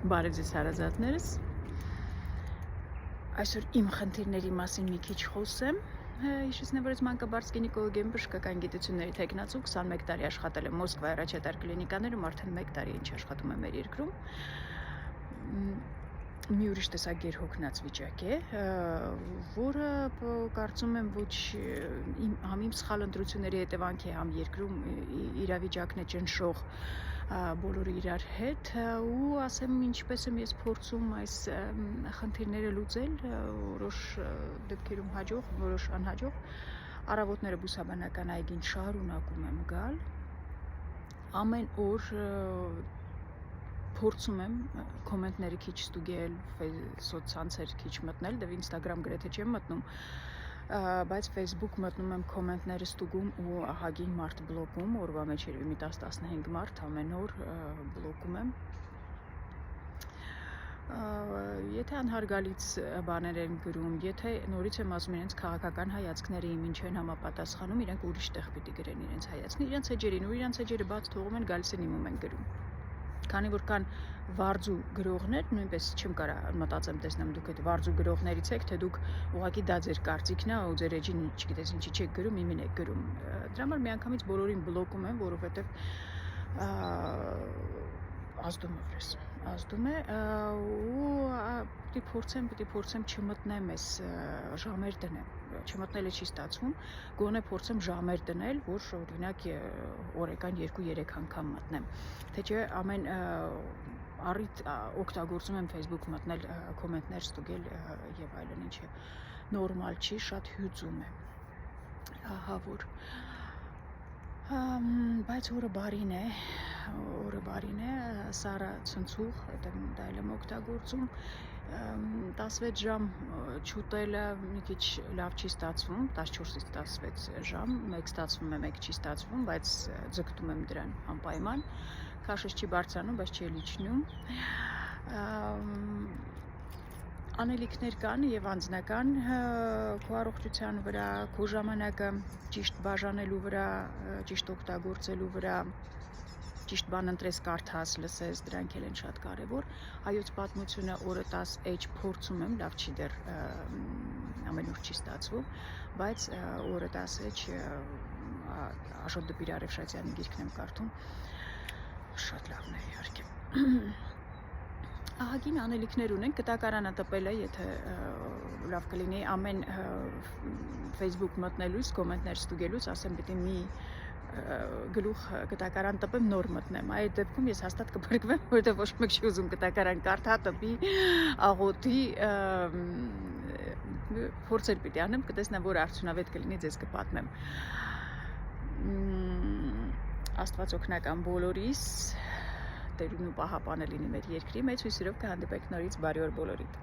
Բարև ձեզ հարազատներս, այսօր իմ խնդիրների մասին մի քիչ խոսեմ, հիշեցնեմ, որ ես մանկաբարձ գինեկոլոգ եմ, բժշկական գիտությունների թեկնածու, 21 տարի աշխատել եմ Մոսկվայի առաջատար կլինիկաներում, արդեն 1 տարի ինչ աշխատում եմ մեր երկրում, մի ուրիշ տեսակ գերհոգնած վիճակ է, որը կարծում եմ ոչ համ իմ սխալ ընտրությունների հետևանք է, համ երկրում իրավիճակն է ճնշող բոլորը իրար հետ ու ասեմ ինչպես եմ ես փորձում այս խնդիրները լուծել, որոշ դեպքերում հաջող, որոշ անհաջող, առավոտները բուսաբանական այգին շարունակում եմ գալ, ամեն օր փորձում եմ կոմենտները քիչ ստուգել, սոցցանցեր քիչ մտնել, դեռ Instagram գրեթե չեմ մտնում, բայց Facebook մտնում եմ կոմենտները ստուգում ու ահագին մարդ բլոկում, օրվա մեջ երևի մի 10-15 մարդ ամեն օր բլոկում եմ։ Եթե անհարգալից բաներ են գրում, եթե նորից եմ ասում իրենց քաղաքական հայացքները ինչ են համապատասխանում, իրենք ուրիշ տեղ պիտի գրեն իրենց հայացքները, իրենց էջերին ու իրենց էջերը բաց թողում են, գալիս են իմում են գրում։ Քանի որ կան վարձու գրողներ, նույնպես չեմ կարող մտածեմ տեսնեմ դուք այդ վարձու գրողներից եք, թե դուք ուղղակի դա ձեր կարծիքն է ու ձեր էջին չգիտես ինչի չեք գրում, իմին եք գրում։ Դրա համար միանգամից բոլորին բլոկում եմ, որովհետև ազդում է ու պիտի փորձեմ չմտնեմ այս ժամեր դնեմ, չմտնելը չի ստացվում, գոնե փորձեմ ժամեր դնել, որ օրինակ օրական 2-3 անգամ մտնեմ, թե չէ ամեն առիթ օգտագործում եմ Facebook մտնել, կոմենտներ ստուգել եւ այլն, ինչը նորմալ չի, շատ հյուծում է, ահա որ բայց օրը բարին է, սառը ցնցուղ, դա էլ եմ օգտագործում, 16 ժամ չուտելը մի քիչ լավ չի ստացվում, 14-ից 16 ժամ, մեկ ստացվում է, մեկ չի ստացվում, բայց ձգտում եմ դրան անպայման, քաշս չի բարձրանում, բայց չի լիչնում, անելիքներ կան եւ անձնական քո առողջության վրա, քո ժամանակը ճիշտ բաժանելու վրա, ճիշտ օգտագործելու վրա, ճիշտ բան ընտրես, կարդաս, լսես, դրանք էլ են շատ կարևոր։ Հայոց պատմությունը օրը 10 փորձում եմ, լավ չի դեռ ամեն օր չի ստացվում, բայց օրը 10 Աշոտ Դպիր Արևշացյանի գիրքն եմ կարդում, շատ լավն է իհարկե։ Ահագին անելիքներ ունենք, կտակարանը տպել է, եթե լավ կլինի ամեն Facebook մտնելուց, կոմենտներ ստուգելուց, ասեմ պիտի մի գլուխ կտակարան տպեմ, նոր մտնեմ, այդ դեպքում ես հաստատ կփրկվեմ, որովհետև ոչ մեկ չի ուզում կտակարան կարդա, տպի, աղոթի, փորձեր պիտի անեմ, կտեսնեմ, որ արդյունավետ կլինի, ձեզ կպատմեմ։ Աստված օգնական բոլորիս, Տերն ու պահապանը լինի մեր երկրի մեջ, հույսերով կհանդիպենք նորից, բարի օր բոլորիդ։